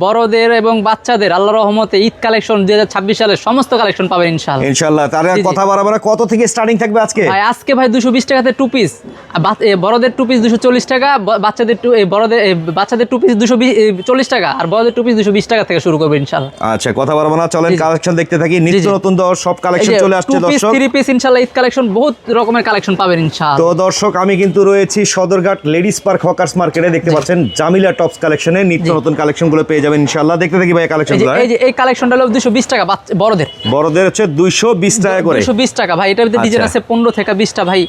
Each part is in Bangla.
বড়দের এবং বাচ্চাদের আল্লাহর রহমতে ঈদ কালেকশন 2026 সালের সমস্ত কালেকশন পাবেন ইনশাআল্লাহ। ইনশাআল্লাহ। তাহলে কথা বাড়াবো না, কত থেকে স্টার্টিং থাকবে আজকে? ভাই আজকে ভাই 220 টাকাতে টু পিস, বড়দের টু পিস 240 টাকা, বাচ্চাদের টু পিস 240 টাকা, আর বড়দের টু পিস 220 টাকা থেকে শুরু করবে ইনশাআল্লাহ। আচ্ছা, কথা বাড়াবো না, চলেন কালেকশন দেখতে থাকি। নিত্য নতুন সব কালেকশন চলে আসছে দর্শক। 3 পিস ইনশাআল্লাহ ঈদ কালেকশন বহুত রকমের কালেকশন পাবেন ইনশাআল্লাহ। তো দর্শক, আমি কিন্তু রয়েছি সদরঘাট লেডিস পার্ক হকার্স মার্কেটে। দেখতে পাচ্ছেন জামিলা টপস কালেকশনে নিত্য নতুন কালেকশনগুলো পেয়ে যাবেন ইনশাআল্লাহ। দেখতে থাকি ভাই কালেকশনগুলো। এই কালেকশনটা হলো 220 টাকা বড়দের হচ্ছে 220 টাকা করে। 220 টাকা ভাই। এটার ভিতরে ডিজাইন আছে 15 থেকে 20টা ভাই।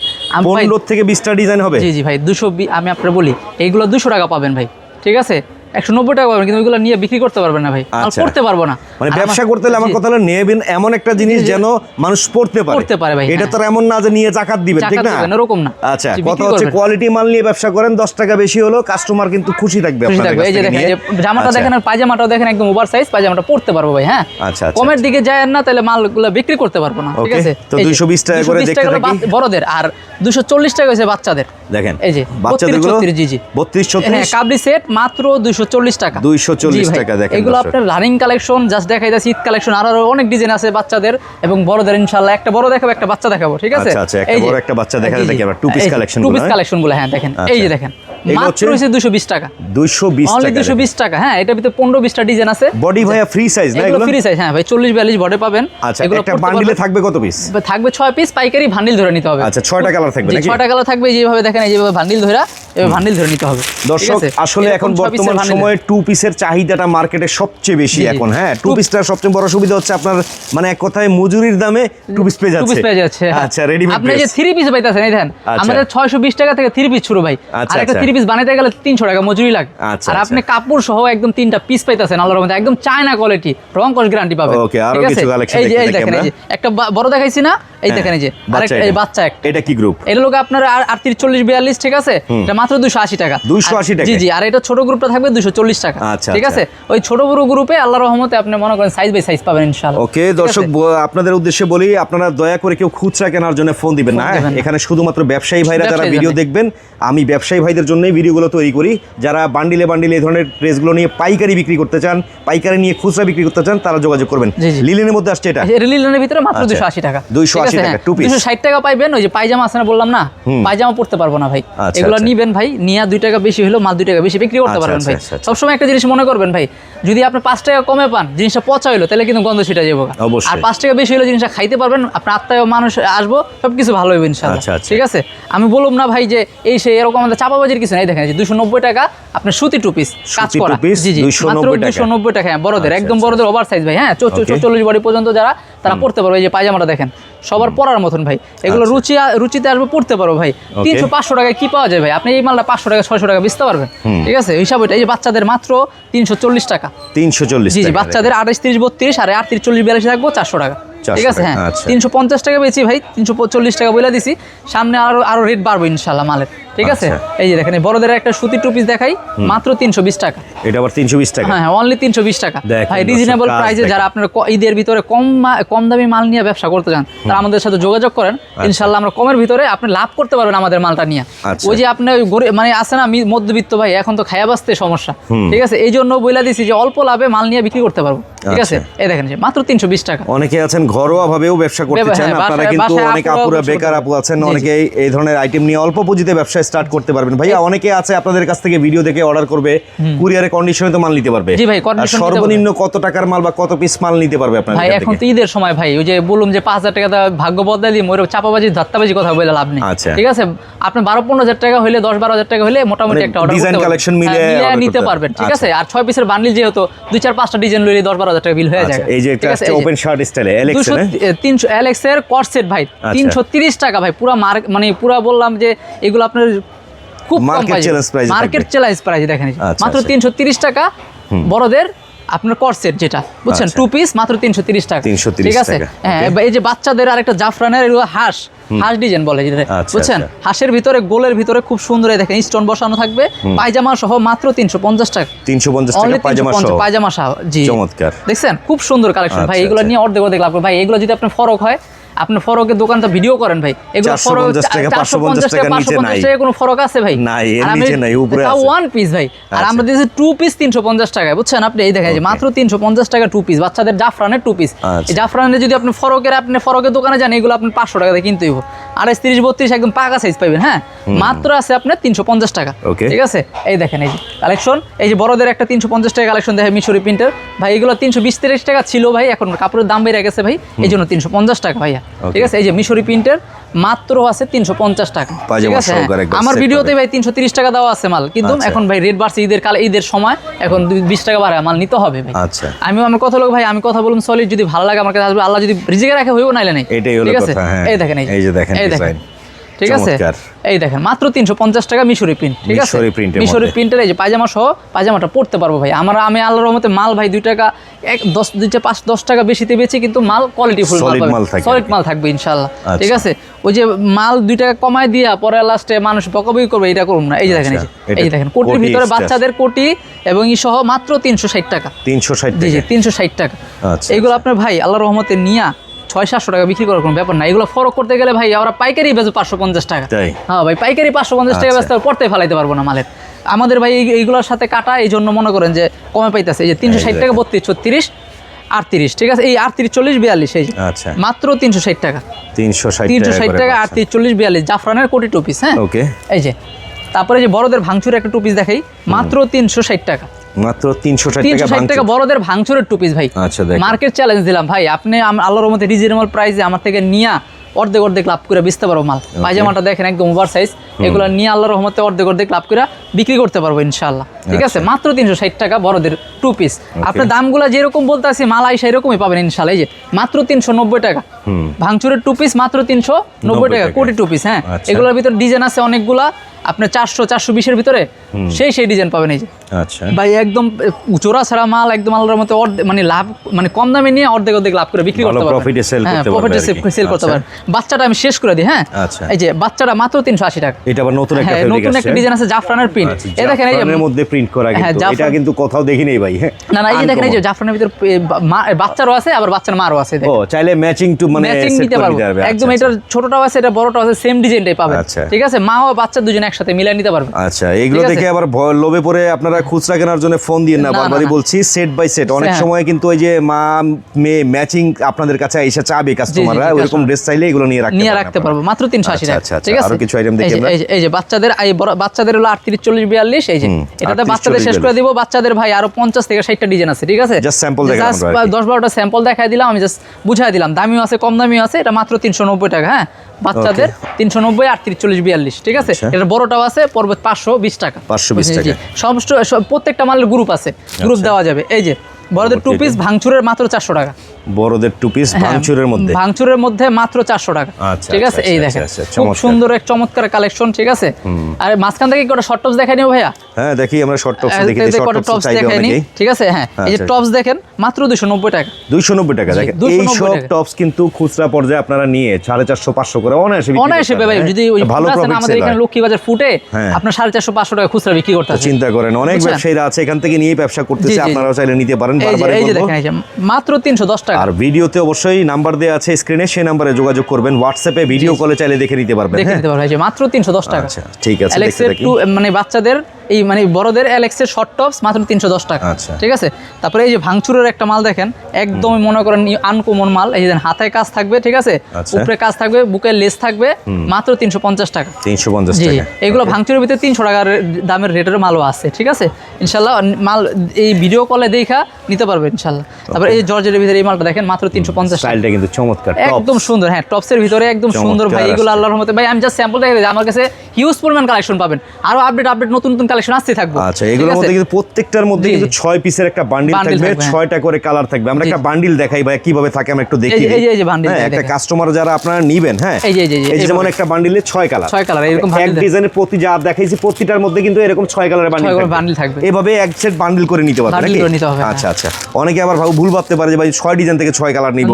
15 থেকে 20টা ডিজাইন হবে। জি ভাই 220। আমি আপনাকে বলি এইগুলো 200 টাকা পাবেন ভাই, ঠিক আছে? 190 টাকা পাবেন, কিন্তু ওইগুলো নিয়ে বিক্রি করতে পারবেন না ভাই, আর করতে পারবো না। মানে ব্যবসা করতে হলে আমার কথা হলো নেবেন এমন একটা জিনিস যেন মানুষ পড়তে পারে ভাই। এটা তো এমন না যে নিয়ে জাকাত দিবেন, ঠিক না? এরকম না। আচ্ছা, কথা হচ্ছে কোয়ালিটি মাল নিয়ে ব্যবসা করেন, 10 টাকা বেশি হলো কাস্টমার কিন্তু খুশি থাকবে আপনাদের কাছে। এই যে দেখেন, এই যে জামাটা দেখেন আর পায়জামাটাও দেখেন, একদম ওভার সাইজ পায়জামাটা পড়তে পারবো ভাই। হ্যাঁ, আচ্ছা, কমের দিকে যায় না, তাহলে মালগুলো বিক্রি করতে পারবো না, ঠিক আছে? তো 220 টাকা করে দেখতে থাকি বড়দের, আর 240 টাকা হইছে বাচ্চাদের। দেখেন এই যে বাচ্চাদের 32 34 হ্যাঁ, কাবলি সেট মাত্র 240 টাকা। 240 টাকা দেখেন। এগুলো আপনার রানিং কালেকশন, জাস্ট দেখাইতাছি ঈদ কালেকশন। আরো অনেক ডিজাইন আছে বাচ্চাদের এবং বড়দের ইনশাআল্লাহ। একটা বড় দেখাবো, একটা বাচ্চা দেখাবো, ঠিক আছে? আচ্ছা, একটা বড় একটা বাচ্চা দেখাতে দেখি আমরা টু পিস কালেকশনগুলো। হ্যাঁ দেখেন, এই যে দেখেন মাত্র হইছে 220 টাকা। 220 টাকা, 220 টাকা। হ্যাঁ, এটার ভিতরে 15-20টা ডিজাইন আছে। বডি ভাইয়া ফ্রি সাইজ না এগুলো? ফ্রি সাইজ, হ্যাঁ ভাই, 40-42 বডি পাবেন। আচ্ছা, একটা বান্ডিলে থাকবে কত পিস? থাকবে 6 পিস, পাইকারি বান্ডিল ধরে নিতে হবে। আচ্ছা, 6টা কালার থাকবে নাকি? 6টা কালার থাকবে। যেভাবে দেখেন, এইভাবে বান্ডিল ধরে নিতে হবে দর্শক। আসলে এখন বর্তমান সময়ে টু পিসের চাহিদাটা মার্কেটে সবচেয়ে বেশি এখন। হ্যাঁ, টু পিসটার সবচেয়ে বড় সুবিধা হচ্ছে আপনার মানে এক কথায় মজুরির দামে টু পিস পেয়ে যাচ্ছে। আচ্ছা, রেডিমেড আপনি যে 3 পিস পাইতাছেন, এই দেখেন আমাদের 620 টাকা থেকে 3 পিস শুরু ভাই। আর একটা 3 পিস বানাইতে গেলে 300 টাকা মজুরি লাগে। আর আপনি কাপড় সহ একদম 3টা পিস পাইতাছেন আল্লাহর রহমতে, একদম চায়না কোয়ালিটি, রং কস গ্যারান্টি পাবেন। ওকে, আরো কিছু কালেকশন দেখেন, এই যে একটা বড় দেখাইছি না, এই দেখেন, এই যে আরেকটা, এই বাচ্চা একটা। এটা কি গ্রুপ? এটা লোক আপনার 38 40 42, ঠিক আছে? এটা মাত্র 280 টাকা। 280 টাকা। জি। আর এটা ছোট গ্রুপটা থাকবে 240 টাকা, ঠিক আছে? ওই ছোট বড় গ্রুপে আল্লাহর রহমতে আপনি মনে করেন সাইজ বাই সাইজ পাবেন ইনশাআল্লাহ। ওকে দর্শক, আপনাদের উদ্দেশ্যে বলি, আপনারা দয়া করে কেউ খুচরা কেনার জন্য ফোন দিবেন না। এখানে শুধুমাত্র ব্যবসায়ী ভাইরা যারা ভিডিও দেখবেন, আমি ব্যবসায়ী ভাইদের জন্যই ভিডিওগুলো তৈরি করি। যারা বান্ডিলে এই ধরনের ড্রেসগুলো নিয়ে পাইকারি বিক্রি করতে চান, পাইকারি নিয়ে খুচরা বিক্রি করতে চান, তারা যোগাযোগ করবেন। লিলেনের মধ্যে আসছে এটা, লিলেনের ভিতরে মাত্র 280 টাকা। 280 টাকা টু পিস। 260 টাকা পাইবেন। ওই যে পায়জামা আছে না, বললাম না, পায়জামা পড়তে পারবো না ভাই। এগুলো নিবেন ভাই, নিয়া 2 টাকা বেশি হলো, মাল 2 টাকা বেশি বিক্রি করতে পারবেন ভাই। সবসময় একটা জিনিস মনে করবেন ভাই, যদি আপনি 5 টাকা কমে পান, জিনিসটা পচা হইলো, তাহলে কিন্তু গন্ধ ছিটা যাবো। আর 5 টাকা বেশি হলে জিনিসটা খাইতে পারবেন, আপনার আত্মীয় মানুষ আসবো, সবকিছু ভালো হবে ইনশাআল্লাহ, ঠিক আছে? আমি বললাম না ভাই যে এই সে এরকম আমাদের চাপাবাজির কিছু নাই। দেখেন 290 টাকা আপনার সুতি টু পিস কাজ করা। জি, মাত্র 290 টাকা। হ্যাঁ, বড়দের, একদম বড়দের ওভার সাইজ ভাই। হ্যাঁ, 40 বডি পর্যন্ত যারা, তারা পড়তে পারবে। এই যে পায়জামাটা দেখেন, সবার পরার মতন ভাই। এগুলো রুচিতে আসবে, পড়তে পারো ভাই। 300-500 টাকায় কি পাওয়া যায় ভাই? আপনি এই মালটা 500 টাকা 600 টাকা বেচতে পারবেন, ঠিক আছে? হিসাব এটা। এই যে বাচ্চাদের মাত্র 340 টাকা। 340? জি, বাচ্চাদের 28 30 32 আর 38 40 42 থাকবো 400 টাকা, ঠিক আছে? হ্যাঁ, 350 টাকা বেচি ভাই, 340 টাকা বলে দিছি। সামনে আরো রেট বাড়বো ইনশাআল্লাহ মালের, ঠিক আছে? এই যে দেখেন, বড়দের একটা সুতি টু পিস দেখাই, মাত্র 320 টাকা। এটা আবার 320 টাকা? হ্যাঁ, অনলি 320 টাকা ভাই। রিজনেবল প্রাইসে যারা আপনারা ঈদের ভিতরে কম দামি মাল নিয়ে ব্যবসা করতে চান, তারা আমাদের সাথে যোগাযোগ করেন ইনশাআল্লাহ। আমরা কমের ভিতরে আপনি লাভ করতে পারবেন আমাদের মালটা নিয়ে। ওই যে আপনি মানে আছে না মধ্যবিত্ত ভাই, এখন তো খায়া বাঁচতে সমস্যা, ঠিক আছে? এই জন্য বলে দিছি যে অল্প লাভে মাল নিয়ে বিক্রি করতে পারবো, ঠিক আছে? এই দেখেন, মাত্র 320 টাকা। অনেকে আছেন ঘরোয়া ভাবেও ব্যবসা করতে চান, আপনারা কিন্তু অনেক আপুরা বেকার আপু আছেন, অনেকে এই ধরনের আইটেম নিয়ে অল্প পুঁজিতে ব্যবসা স্টার্ট করতে পারবেন। ভাইয়া অনেকে আছে আপনাদের কাছ থেকে ভিডিও দেখে অর্ডার করবে, কুরিয়ারে কন্ডিশনে তো মাল নিতে পারবে। জি ভাই, কন্ডিশন সর্বনিম্ন কত টাকার মাল বা কত পিস মাল নিতে পারবে আপনাদের? ভাই এখন তো ঈদের সময় ভাই, ওই যে বললাম যে 5000 টাকা ভাগ্য বদলাই দিই, ওই চাপাবাজি ধাত্তাবাজি কথা বলে লাভ নেই, ঠিক আছে? আপনি 12-15 হাজার টাকা হইলে, 10-12 হাজার টাকা হইলে মোটামুটি একটা অর্ডার ডিজাইন কালেকশন মিলে নিতে পারবেন, ঠিক আছে? আর 6 পিসের বান্ডিল যেহেতু 2-4-5টা ডিজাইন লইলে 10-12 হাজার টাকা বিল হয়ে যায়। এই যে একটা ওপেন শার্ট স্টাইলে এলএক্স 300 এর কট সেট ভাই, 330 টাকা ভাই। পুরো মানে পুরো বললাম যে এগুলো আপনার খুব কম প্রাইস, মার্কেট চ্যালেঞ্জ প্রাইস। দেখেন মাত্র 330 টাকা বড়দের আপনার কর্সেট, যেটা বুঝছেন, টু পিস মাত্র 330 টাকা, ঠিক আছে? হ্যাঁ, এই যে বাচ্চাদের আরেকটা জাফরানের হাঁস ডিজাইন বলে, বুঝছেন? হাঁসের ভিতরে গোলের ভিতরে খুব সুন্দর দেখেন স্টোন বসানো থাকবে, পায়জামা সহ মাত্র 350 টাকা। 350 টাকা পায়জামা সহ। জি, চমৎকার। দেখছেন খুব সুন্দর কালেকশন ভাই। এগুলো নিয়ে অর্ধেক লাভ ভাই। এগুলো যদি আপনার ফরক হয়, আপনি ফরকের দোকানটা ভিডিও করেন ভাই, এগুলো ফরক 450 টাকা 550 টাকার নিচে নাই, 550 টাকা কোনো ফরক আছে ভাই? নাই, এর নিচে নাই, উপরে আছে। ওয়ান পিস ভাই, আর আমরা দিয়েছি 2 পিস 350 টাকায়, বুঝছেন আপনি? এই দেখেন যে মাত্র 350 টাকা 2 পিস, বাচ্চাদের জাফরানের 2 পিস। এই জাফরানের যদি আপনি ফরকের দোকানে যান, এগুলো আপনি 500 টাকা দিয়ে কিনতে হইব। 28, 30, 32 একদম পাকা সাইজ পাবেন। হ্যাঁ, মাত্র আছে আপনার 350 টাকা। ঠিক আছে, এই দেখেন এই যে কালেকশন, এই যে বড়দের একটা 350 টাকা কালেকশন দেখেন, মিশরি প্রিন্টের ভাই। এগুলো 320-30 টাকা ছিল ভাই, এখন কাপড়ের দাম বেড়ে গেছে ভাই, এই জন্য 350 টাকা ভাইয়া। ঠিক আছে, এই যে মিশরি প্রিন্টের মাত্র আছে 350 টাকা। ঠিক আছে, আমার ভিডিওতে ভাই 330 টাকা দেওয়া আছে মাল, কিন্তু এখন ভাই রেট বাড়ছে ঈদের সময়, এখন 20 টাকা বাড়ায় মাল নিতে হবে ভাই। আমার কথা লোক ভাই, আমি কথা বলুন সলিড, যদি ভালো লাগে আমার কাছে আসবে, আল্লাহ যদি রিজিকে রাখে হইও নাইলে নাই। ঠিক আছে, এই দেখেন এই যে দেখেন, ঠিক আছে, এই দেখেন মাত্র 350 টাকা মিশরি প্রিন্ট। ঠিক আছে, মিশরি প্রিন্টের এই যে পায়জামা সহ, পায়জামাটা পড়তে পারবো ভাই। আমি আল্লাহর রহমতে মাল ভাই 2 টাকা 5-10 টাকা বেশিতে বেচি, কিন্তু মাল কোয়ালিটি ফুল মাল, সলিড মাল থাকবে ইনশাআল্লাহ। ঠিক আছে, ওই যে মাল 2 টাকা কমায় দিয়া পরে লাস্টে মানুষ বকাবকি করবে, এটা করুন না। এই যে দেখেন, এই যে দেখেন কোটির ভিতরে বাচ্চাদের কোটি এবং ই সহ মাত্র 360 টাকা। 360 টাকা, জি 360 টাকা। এইগুলো আপনার ভাই আল্লাহর রহমতে নিয়া 600-700 টাকা বিক্রি করার কোনো ব্যাপার না। এগুলো ফরক করতে গেলে ভাই আমরা পাইকারি বেচবো 550 টাকা। হ্যাঁ ভাই, পাইকারি 550 টাকা বেচতে পড়তে ফেলাইতে পারবো না মালের। আমাদের ভাই এইগুলোর সাথে কাটা, এই জন্য মনে করেন যে কমে পাইতেছে। এই যে 360 টাকা 32, 36, 38। ঠিক আছে, এই 38, 40, 42 এই মাত্র 360 টাকা। 360 টাকা 38, 40, 42 জাফরানের কোটি 2 পিস। হ্যাঁ, ওকে। এই যে তারপরে যে বড়দের ভাঙচুর একটা 2 পিস দেখাই, মাত্র 360 টাকা। মাত্র 360 টাকা বড়দের ভাঙচুরের 2 পিস ভাই। মার্কেট চ্যালেঞ্জ দিলাম ভাই, আপনি আল্লাহর রহমতে রিজনেবল প্রাইসে আমার থেকে নিয়া অর্ধেক লাভ করে বেচতে পারবো মাল। পায়জামাটা দেখেন একদম ওভার সাইজ, এগুলো নিয়ে আল্লাহর রহমতে অর্ধেক লাভ করে বিক্রি করতে পারবো ইনশাআল্লাহ। ঠিক আছে, মাত্র 360 টাকা বড়দের 2 পিস। আপনার দামগুলো যেরকম বলতে আছি মাল আইসা এরকমই পাবেন ইনশাআল্লাহ। এই যে মাত্র 390 টাকা ভাঙচুরের 2 পিস, মাত্র 390 টাকা কোটি 2 পিস। হ্যাঁ, এগুলোর ভিতর ডিজাইন আছে অনেকগুলা, আপনার 400-420-এর ভিতরে সেই ডিজাইন পাবেন। এই যে ভাই একদম চোরা ছাড়া মাল, একদম আল্লাহর মতো মানে লাভ, মানে কম দামে নিয়ে অর্ধেক লাভ করে বিক্রি করতে পারবেন, প্রফিটে সেল করতে পারবেন। বাচ্চাটা আমি শেষ করে দিই। হ্যাঁ, এই যে বাচ্চাটা মাত্র 380 টাকা। এটা আবার নতুন একটা ডিজাইন আছে, জাফরানের প্রিন্ট। এই দেখেন, এই যে এর মধ্যে প্রিন্ট করা, কিন্তু এটা কিন্তু কোথাও দেখি নাই ভাই। না, এই যে দেখেন, এই যে জাফরানের ভিতর বাচ্চারও আছে, আবার বাচ্চার মারও আছে। ও চাইলে ম্যাচিং টু মানে নিতে পারবে একদম। এটার ছোটটাও আছে, এটা বড়টাও আছে, সেম ডিজাইনটাই পাবেন। ঠিক আছে, মা ও বাচ্চা দুজনে একসাথে মিলাই নিতে পারবে। আচ্ছা, এগুলো দেখে আবার লোভে পড়ে আপনারা খুচরা কেনার জন্য ফোন দিন না, বারবারই বলছি, সেট বাই সেট। অনেক সময় কিন্তু ওই যে মা মেয়ে ম্যাচিং আপনাদের কাছে এসে চাবে কাস্টমাররা, ওইরকম ড্রেস চাইলে এগুলো নিয়ে রাখতে পারবো মাত্র 380 টাকা। ঠিক আছে, আর কিছু আইটেম দেখি আমরা। এই যে বাচ্চাদের হলো 38, 40, 42। এই যে এটাতে বাচ্চাদের শেষ করে দিব। বাচ্চাদের ভাই আরো 50 থেকে 60টা ডিজাইন আছে। ঠিক আছে, জাস্ট স্যাম্পল দেখাই, 10-12টা স্যাম্পল দেখাই দিলাম আমি, জাস্ট বুঝাই দিলাম। দামিও আছে, কম দামিও আছে। এটা মাত্র 390 টাকা। হ্যাঁ, বাচ্চাদের 390, 38, 40, 42। ঠিক আছে, এটা বড়টাও আছে, পড়বে 520 টাকা। 520 টাকা। প্রত্যেকটা মালের গ্রুপ আছে, গ্রুপ দেওয়া যাবে। এই যে বড়দের 2 পিস ভাঙচুরের মাত্র 400 টাকা। বড়দের 2 পিস ভাঙচুরের মধ্যে মাত্র 400 টাকা। ঠিক আছে, এই দেখেন খুব সুন্দর এক চমৎকার কালেকশন। ঠিক আছে, আর মাঝখান থেকে একটা শর্ট টপস দেখাই নিও ভাইয়া। হ্যাঁ, দেখি আমরা শর্ট টপস দেখি, শর্ট টপস দেখাই নি। ঠিক আছে, হ্যাঁ, এই যে টপস দেখেন মাত্র 290 টাকা। 290 টাকা দেখেন। এই সব টপস কিন্তু খুচরা পর্যায়ে আপনারা নিয়ে 450-500 করে অনায়াসে ভাই, যদি ভালো প্রফিট আমাদের এখানে লক্ষ্মীবাজার ফুটে আপনার 450-500 টাকা খুচরা বিক্রি করতে আছে। চিন্তা করেন, অনেক ব্যবসায়ীরা আছে এখান থেকে নিয়ে ব্যবসা করতেছে, আপনারাও চাইলে নিতে পারেন। এই যে দেখেন, এই যে মাত্র 310 টাকা। আর ভিডিওতে অবশ্যই নাম্বার দেওয়া আছে স্ক্রিনে, সেই নাম্বারে যোগাযোগ করবেন। হোয়াটসঅ্যাপে ভিডিও কলে চাইলে দেখে নিতে পারবেন। এই যে মাত্র 310 টাকা। আচ্ছা, ঠিক আছে, মানে বাচ্চাদের এই মানে বড়দের অ্যালেক্সের শর্ট টপস মাত্র 310 টাকা। ঠিক আছে, তারপরে এই যে ভাঙচুরের একটা মাল দেখেন, একদমই মনে করেন আনকমন মাল। এই যে হাতে কাজ থাকবে, ঠিক আছে, উপরে কাজ থাকবে, বুকের লেস থাকবে, মাত্র 350 টাকা। 350 টাকা। এগুলো ভাঙচুরের ভিতরে 300 টাকার দামের রেটের মালও আছে। ঠিক আছে, ইনশাল্লাহ মাল এই ভিডিও কলে দেখা নিতে পারবে ইনশাল্লাহ। তারপরে এই জর্জেটের ভিতরে এই মালটা দেখেন মাত্র 350 টাকা। স্টাইলটা কিন্তু চমৎকার, একদম সুন্দর। হ্যাঁ, টপসের ভিতরে একদম সুন্দর ভাই। এগুলো আল্লাহর রহমতে ভাই আমি জাস্ট স্যাম্পল দেখাই দিই, আমার কাছে হিউজ পরিমাণ কালেকশন পাবেন। আরো আপডেট নতুন কালেকশন আসতে থাকবে। আচ্ছা, এগুলোর মধ্যে কিন্তু প্রত্যেকটার মধ্যে কিন্তু 6 পিসের একটা বান্ডিল থাকবে, 6টা করে কালার থাকবে। আমরা একটা বান্ডিল দেখাই ভাই কিভাবে থাকে, আমরা একটু দেখি। এই যে বান্ডিল, একটা কাস্টমার যারা আপনারা নেবেন, হ্যাঁ, এই যে যেমন একটা বান্ডিলে 6 কালার এরকম এক ডিজাইনের প্রতি যা দেখাইছি প্রতিটার মধ্যে কিন্তু এরকম 6 কালারের বান্ডিল থাকবে। এভাবে এক সেট বান্ডিল করে নিতে পারবেন নাকি? আচ্ছা আচ্ছা, অনেকে আবার ভুল ভাবতে পারে যে ভাই 6 ডিজাইন থেকে 6 কালার নিব,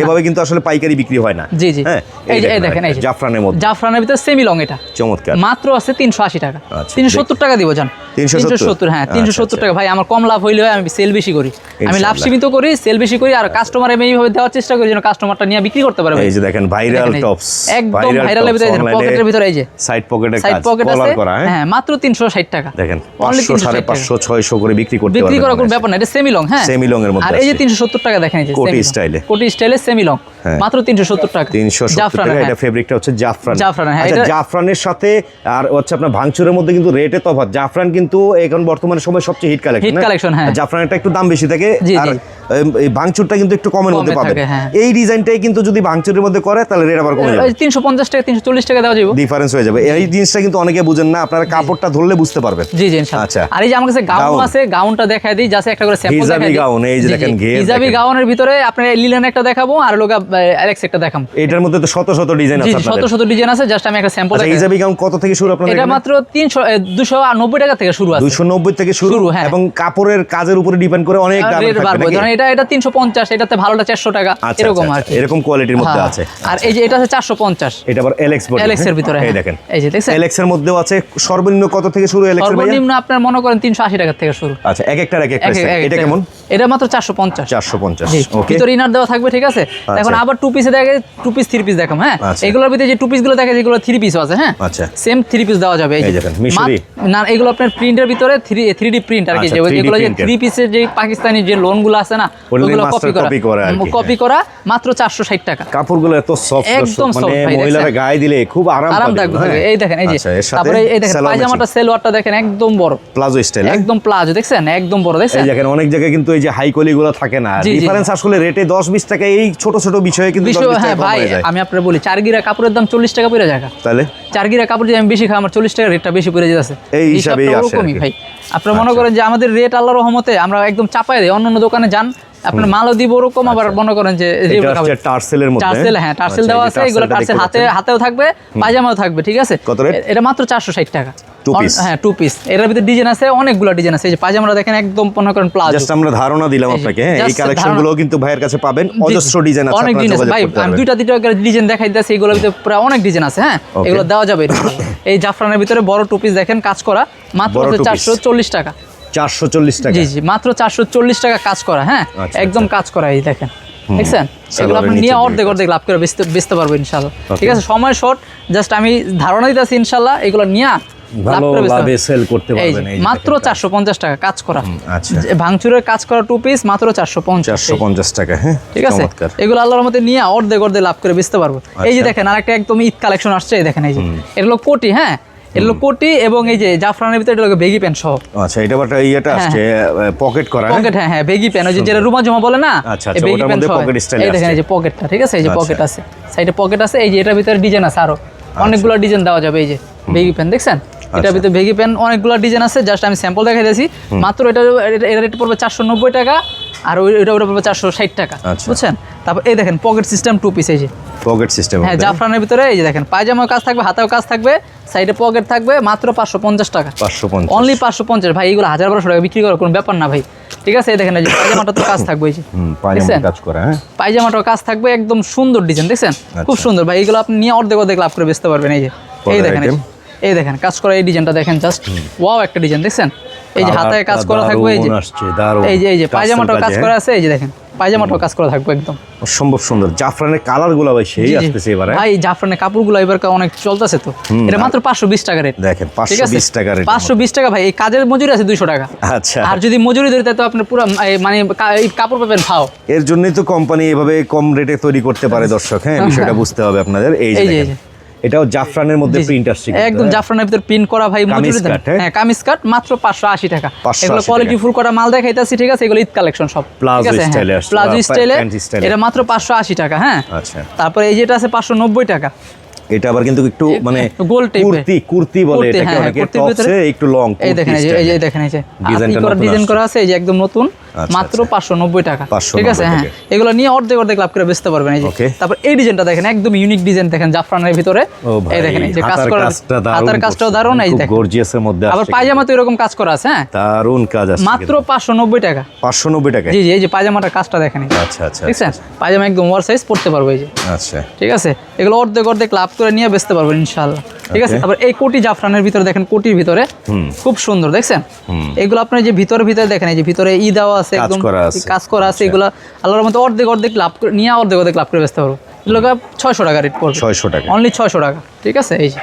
এভাবে কিন্তু আসলে পাইকারি বিক্রি হয় না। জি জি, হ্যাঁ, এই দেখেন, এই জাফরানের মধ্যে, জাফরানের ভিতরে সেমি লং, এটা চমৎকার, মাত্র আছে 380 টাকা। 370 টাকা দিব জান। 370 হ্যাঁ 370 টাকা ভাই। আমার কম লাভ হইলে আমি সেল বেশি করি, আমি লাভ সীমিত করি, সেল বেশি করি, আর কাস্টমার আমি এইভাবে দেওয়ার চেষ্টা করি যেন কাস্টমারটা নিয়ে বিক্রি করতে পারে। এই যে দেখেন ভাইরাল টপস, একদম ভাইরালের ভিতরে পকেটের ভিতরে এই যে সাইড পকেটে সাইড কাজ পকেট কলার আছে করা। হ্যাঁ মাত্র 360 টাকা দেখেন 500 550 600 করে বিক্রি করতে পারবেন, বিক্রি করার কোনো ব্যাপার না, এটা সেমি লং। হ্যাঁ সেমি লং এর মধ্যে। আর এই যে 370 টাকা দেখেন, এই যে কোটি স্টাইলে, কোটি স্টাইলে সেমি লং মাত্র 370 টাকা। 370 টাকা। এটা ফেব্রিকটা হচ্ছে জাফরান। হ্যাঁ আচ্ছা জাফরানের সাথে আর হচ্ছে আপনার ভাঙচুরের মধ্যে কিন্তু রেটে তফাৎ। জাফরান কিন্তু এখন বর্তমানে সময় সবচেয়ে হিট কালেকশন। হ্যাঁ জাফরানটা একটু দাম বেশি থাকে, আর এই ভাঙচুরটা কিন্তু একটু কমের মধ্যে পাবেন। এই ডিজাইনটাই কিন্তু যদি ভাঙচুরের মধ্যে করে তাহলে রেট আবার কমে যাবে, 350 টাকা 340 টাকা দেওয়া যাবে, ডিফারেন্স হয়ে যাবে। এই জিনিসটা কিন্তু অনেকে বুঝেন না, আপনারা কাপড়টা ধরলে বুঝতে পারবেন। জি জি ইনশাআল্লাহ। আচ্ছা আর এই যে আমার কাছে গাউন আছে, গাউনটা দেখাই দিই, জাস্ট একটা করে স্যাম্পল দেখাই দিই। গাউন এই যে দেখেন, হিজাবি গাউনের ভিতরে আপনি লিলেন একটা দেখাবো আর লোগা অ্যালেক্স একটা দেখাবো। এটার মধ্যে তো শত শত ডিজাইন আছে আপনাদের। শত শত ডিজাইন আছে, জাস্ট আমি একটা স্যাম্পল দেখাই। হিজাবি গাউন কত থেকে শুরু আপনাদের? এটা মাত্র 290 টাকা থেকে শুরু আছে। 290 থেকে শুরু, এবং কাপড়ের কাজের উপরে ডিপেন্ড করে অনেক দাম থাকবে। ধরেন এটা 350, এটাতে ভালোটা 400 টাকা, এরকম আর কি, এরকম কোয়ালিটির মধ্যে আছে। আর এই যে এটা আছে 450, এটা আবার এলএক্স বডি, এলএক্স এর ভিতরে। এই দেখেন, এই যে দেখছেন এলএক্স এর মধ্যেও আছে। সর্বনিম্ন কত থেকে শুরু এলএক্স এর ভাই? সর্বনিম্ন আপনার মনে করেন 380 টাকা থেকে শুরু। আচ্ছা এক একটার এক এক প্রাইস। এটা কেমন? এটা মাত্র 450। 450 ওকে। ভিতরে ইনার দেওয়া থাকবে, ঠিক আছে। এখন আবার টু পিসে দেখে, টু পিস থ্রি পিস দেখাম। হ্যাঁ এগুলোর ভিতরে যে টু পিস গুলো দেখে, যেগুলো থ্রি পিস আছে, হ্যাঁ আচ্ছা সেম থ্রি পিস দেওয়া যাবে। এই দেখেন মিশরি না, এগুলো আপনার প্রিন্টের ভিতরে 3D প্রিন্ট আর কি, যেগুলো যে থ্রি পিসের যে পাকিস্তানি যে লোন গুলো আছে না, ওগুলো কপি করা মাত্র 460 টাকা। কাপড়গুলো এত সফট, একদম মানে মহিলারা গায়ে দিলে খুব আরাম থাকবে। এই দেখেন, এই যে তারপরে এই দেখেন পায়জামাটা, সালোয়ারটা দেখেন একদম বড় প্লাজো স্টাইল, একদম প্লাজো দেখছেন, একদম বড় দেখছেন। এই দেখেন অনেক জায়গায় কিন্তু এই যে হাই কোয়ালিটি গুলো থাকে না, ডিফারেন্স আসলে রেটে 10-20 টাকা, এই ছোট ছোট বিষয়ে কিন্তু 10-20 টাকা কম হয়ে যায়। আমি আপনাকে বলি, চারগিরা কাপড়ের দাম 40 টাকা পড়ে যায়, তাহলে চারগিরা কাপড় যদি আমি বেশি খাই, আমার 40 টাকা রেটটা বেশি পড়ে যাচ্ছে। এই হিসাবেই আসে ভাই। আপনারা মনে করেন যে আমাদের রেট আল্লাহর রহমতে আমরা একদম চাপায় দেই, অন্যান্য দোকানে যান আপনার মালও দিব ওরকম, আবার মনে করেন যে টার্সেলের মধ্যে, টার্সেল, হ্যাঁ টার্সেল দেওয়া আছে, এগুলো টার্সেল হাতেও থাকবে, পায়জামাও থাকবে, ঠিক আছে। কত রেট? এটা মাত্র 460 টাকা। হ্যাঁ টু পিস, এর ভিতরে ডিজাইন আছে, অনেকগুলো ডিজাইন আছে। এই যে পায়জামাটা দেখেন একদম মনে করেন প্লাজো। জাস্ট আমরা ধারণা দিলাম আপনাকে, এই কালেকশনগুলো কিন্তু ভাইয়ের কাছে পাবেন, অজস্র ডিজাইন আছে, অনেক ডিজাইন ভাই। আমি দুইটা ডিজাইন দেখাই দিতেছি, এগুলোর ভিতরে পুরো অনেক ডিজাইন আছে। হ্যাঁ এগুলো দেওয়া যাবে। এই জাফরানের ভিতরে বড় টু পিস দেখেন, কাজ করা, মাত্র 440 টাকা। 440 টাকা? জি জি মাত্র 440 টাকা কাজ করা। হ্যাঁ একদম কাজ করা, এই দেখেন দেখছেন। এগুলো আপনি নিয়ে অর্ধেক লাভ করে বেচতে পারবেন ইনশাআল্লাহ, ঠিক আছে। সময় শর্ট, জাস্ট আমি ধারণা দিতেছি, ইনশাআল্লাহ এগুলো নিয়ে ভালো লাভে সেল করতে পারবেন। এই মাত্র 450 টাকা কাজ করা। আচ্ছা ভাঙচুরের কাজ করা টু পিস মাত্র 450 টাকা। হ্যাঁ ঠিক আছে, এগুলো আল্লাহর মতে নিয়ে অর্ধেক লাভ করে বেচতে পারবো। এই যে দেখেন আরেকটা একদম ঈদ কালেকশন আসছে, এই দেখেন, এই যে এটা হলো কোটি। হ্যাঁ এগুলো কোটি, এবং এই যে জাফরানের ভিতরে এটা বেগি প্যান্ট সহ। আচ্ছা এটা বাটা ইয়েটা আসছে পকেট করা, পকেট, হ্যাঁ হ্যাঁ বেগি প্যান্ট, ওই যে যেটা রুমা জমা বলে না, এই বেগি প্যান্ট সহ। এই দেখেন এই যে পকেটটা, ঠিক আছে, এই যে পকেট আছে, সাইডে পকেট আছে। এই যে এটার ভিতরে ডিজাইন আছে, আরো অনেকগুলো ডিজাইন দেওয়া যাবে। এই যে বেগি প্যান্ট দেখছেন, এটার ভিতরে বেগি প্যান্ট অনেকগুলো ডিজাইন আছে, জাস্ট আমি স্যাম্পল দেখাই দিয়েছি। মাত্র এটা রেট পড়বে 490 টাকা, আর ওটা পড়বে 460 টাকা, বুঝছেন। তারপর এই দেখেন পকেট সিস্টেম টু পিস, এই যে পকেট সিস্টেম, হ্যাঁ জাফরানের ভিতরে। এই যে দেখেন পায়জামার কাজ থাকবে, হাতেও কাজ থাকবে, সাইডে পকেট থাকবে, মাত্র 550 টাকা। 550 অনলি 550 ভাই। এগুলো 1000-1200 টাকা বিক্রি করার কোনো ব্যাপার না ভাই, ঠিক আছে। এই দেখেন এই যে পায়জামাটা তো কাজ থাকবে, এই যে পায়জামা কাজ করা, হ্যাঁ পায়জামাটাও কাজ থাকবে, একদম সুন্দর ডিজাইন দেখছেন, খুব সুন্দর ভাই। এগুলো আপনি নিয়ে অর্ধেক লাভ করে বেচতে পারবেন। এই যে এই দেখেন, এই দেখেন কাজ করা এই ডিজাইনটা দেখেন, জাস্ট ওয়াও একটা ডিজাইন দেখছেন। এই যে হাতে কাজ করা থাকবে, এই যে পায়জামাটাও কাজ করা আছে, এই যে দেখেন পায়জামাটাও কাজ করা থাকবে, একদম অসম্ভব সুন্দর। জাফরানের কালারগুলো ভাই সেই আসতেছে এবারে ভাই। জাফরানের কাপড়গুলো এবার অনেক চলতেছে তো। এটা মাত্র 520 টাকা রেট, দেখেন 520 টাকা রেট। 520 টাকা ভাই। এই কাজের মজুরি আছে 200 টাকা। আচ্ছা, আর যদি মজুরি ধরে তো আপনি পুরো মানে কাপড় পাবেন ফাও। এর জন্যই তো কোম্পানি এভাবে কম রেটে তৈরি করতে পারে দর্শক। হ্যাঁ বিষয়টা বুঝতে হবে আপনাদের। এই যে এটাও জাফরানের মধ্যে প্রিন্ট আসছে, একদম জাফরানের ভিতর প্রিন্ট করা ভাই। মজুরি হ্যাঁ কামিজ কাট মাত্র 580 টাকা। এগুলো কোয়ালিটি ফুল করা মাল দেখাইতাছি, ঠিক আছে। এগুলো ঈদ কালেকশন সব, প্লাজো স্টাইলে আসছে, প্লাজো স্টাইলে। এটা মাত্র 580 টাকা। হ্যাঁ আচ্ছা। তারপরে এই যেটা আছে 590 টাকা। এটা আবার কিন্তু একটু মানে গোল টাইপের কুর্তি বলে এটাকে, অনেকে টপসে একটু লং। এই দেখেন, এই যে ডিজাইন করা আছে, এই যে একদম নতুন মাত্র 590 টাকা। 590 ঠিক আছে, হ্যাঁ এগুলো নিয়ে অর্ধেক লাভ করে বেচতে পারবেন। এই যে তারপর এই ডিজাইনটা দেখেন, একদম ইউনিক ডিজাইন দেখেন জাফরানের ভিতরে। এই দেখেন এই যে কাজ করা, হাতার কাজটাও দারুণ। এই দেখেন গর্জিয়াসের মধ্যে আবার পায়জামা তো এরকম কাজ করা আছে। হ্যাঁ দারুণ কাজ আছে, মাত্র 590 টাকা। 590 টাকা। জি জি, এই যে পায়জামাটার কাজটা দেখেন। আচ্ছা আচ্ছা, ঠিক আছে, পায়জামা একদম ওয়ার সাইজ পড়তে পারবো। এই যে আচ্ছা, ঠিক আছে, এগুলো অর্ধেক লাভ করে নিয়ে বেচতে পারবেন ইনশাআল্লাহ। ঠিক আছে, আবার এই কোটি জাফরানের ভিতরে দেখেন, কোটির ভিতরে খুব সুন্দর দেখছেন। এগুলো আপনার যে ভিতরে দেখেন, এই যে ভিতরে ই দেওয়া আছে, একদম কাজ করা আছে। এগুলো আল্লাহর মতো অর্ধেক লাভ করে নিয়ে অর্ধেক লাভ করে বেচতে পারবো। এগুলো 600 টাকা রেট পড়বে, 600 টাকা, অনলি 600 টাকা। ঠিক আছে, এই যে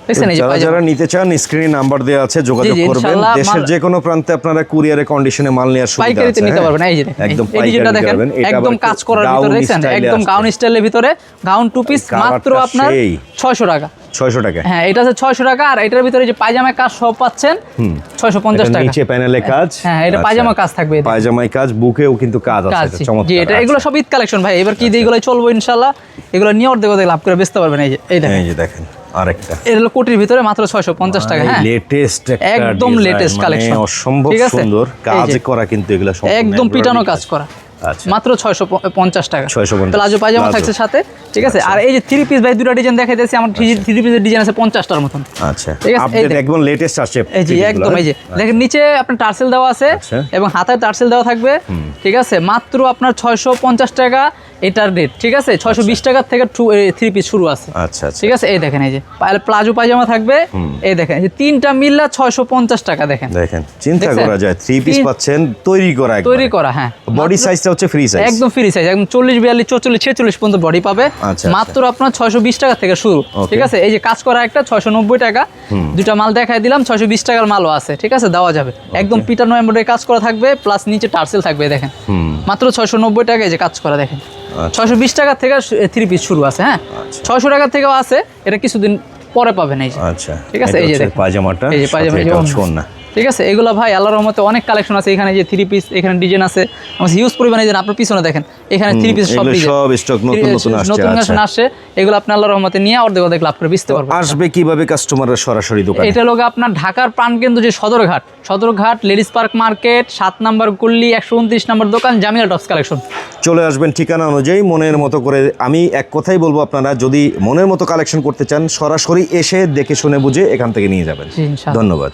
দেখছেন, এই যে যারা নিতে চান স্ক্রিনে নাম্বার দেওয়া আছে, যোগাযোগ করবেন। দেশের যে কোনো প্রান্তে আপনারা কুরিয়ারে কন্ডিশনে মাল নেওয়ার সুবিধা আছে, পাইকারিতে নিতে পারবেন। এই যে একদম এই ডিজাইনটা দেখেন, একদম কাজ করার ভিতরে দেখছেন, একদম গাউন স্টাইলের ভিতরে, গাউন টু পিস, মাত্র আপনার 600 টাকা। 600 টাকা, হ্যাঁ এটা আছে 600 টাকা। আর এটার ভিতরে যে পায়জামা কাজ সব পাচ্ছেন 650 টাকা। নিচে প্যানেলে কাজ, হ্যাঁ এটা পায়জামা কাজ থাকবে, পায়জামায় কাজ, বুকেও কিন্তু কাজ আছে, চমৎকার। জি, এটা এগুলো সব ঈদ কালেকশন ভাই, এবার কি দিয়ে এগুলো চলবো ইনশাআল্লাহ। এগুলো নিয়ে অর্ধেক লাভ করে বেচতে পারবেন। এই যে এই দেখেন আরেকটা, এর হলো কোটির ভিতরে মাত্র 650 টাকা। হ্যাঁ লেটেস্ট, একদম লেটেস্ট কালেকশন, অসম্ভব সুন্দর কাজ করা, কিন্তু এগুলো একদম পিটানো কাজ করা, মাত্র 650 টাকা। 650 প্লাজো পায়জামা থাকছে সাথে। ঠিক আছে, আর এই যে থ্রি পিস ভাই দুটো ডিজাইন দেখাইতেছি, আমার থ্রি পিসের ডিজাইন আছে 50টার মতন। আচ্ছা, ঠিক আছে, আপডেট একদম লেটেস্ট আসছে। এই যে একদম, এই যে দেখেন নিচে আপনার টার্সেল দেওয়া আছে এবং হাতায় টার্সেল দেওয়া থাকবে। ঠিক আছে, মাত্র আপনার 650 টাকা এটার রেট। ঠিক আছে, 620 টাকার থেকে থ্রি পিস শুরু আছে। আচ্ছা, ঠিক আছে, এই দেখেন এই যে প্লাজো পায়জামা থাকবে। এই দেখেন এই যে তিনটা মিললা 650 টাকা। দেখেন চিন্তা করা যায়, থ্রি পিস পাচ্ছেন তৈরি করা। হ্যাঁ, বডি সাইজটা হচ্ছে ফ্রি সাইজ, একদম ফ্রি সাইজ, একদম 40 42 44 46 পর্যন্ত বডি পাবে। মাত্র আপনার 620 টাকা থেকে শুরু। ঠিক আছে, এই যে কাজ করা একটা 690 টাকা। দুটা মাল দেখাই দিলাম, 620 টাকার মালও আছে। ঠিক আছে, দেওয়া যাবে, একদম পিটানো এমব্রয়ডারি কাজ করা থাকবে, প্লাস নিচে টার্সেল থাকবে। দেখেন মাত্র 690 টাকা। এই যে কাজ করা দেখেন, 620 টাকা থেকে থ্রি পিস শুরু আছে। হ্যাঁ 600 টাকা থেকেও আছে, এটা কিছুদিন পরে পাবেন। এই যে আচ্ছা, ঠিক আছে, এই যে পায়জামাটা, এই যে পায়জামা, ঠিক আছে, এগুলো ভাই আল্লাহর রহমতে অনেক কালেকশন আছে। এখানে যে থ্রি পিস, এখানে ডিজাইন আছে হিউজ পরিমাণে। যে আপনার পিছনে দেখেন, এখানে থ্রি পিস সব স্টক নতুন আসছে। এগুলো আপনি আল্লাহর রহমতে নিয়ে অর্ধেক লাভ করে বেচতে পারবেন। আসবে কিভাবে কাস্টমাররা সরাসরি দোকানে? এটা লোক আপনার ঢাকার প্রাণকেন্দ্র যে সদরঘাট লেডিস পার্ক মার্কেট 7 নম্বর গলি 129 নম্বর দোকান, জামিলা টপস কালেকশন। চলে আসবেন ঠিকানা অনুযায়ী, মনের মতো করে। আমি এক কথাই বলবো, আপনারা যদি মনের মতো কালেকশন করতে চান, সরাসরি এসে দেখে শুনে বুঝে এখান থেকে নিয়ে যাবেন। ধন্যবাদ।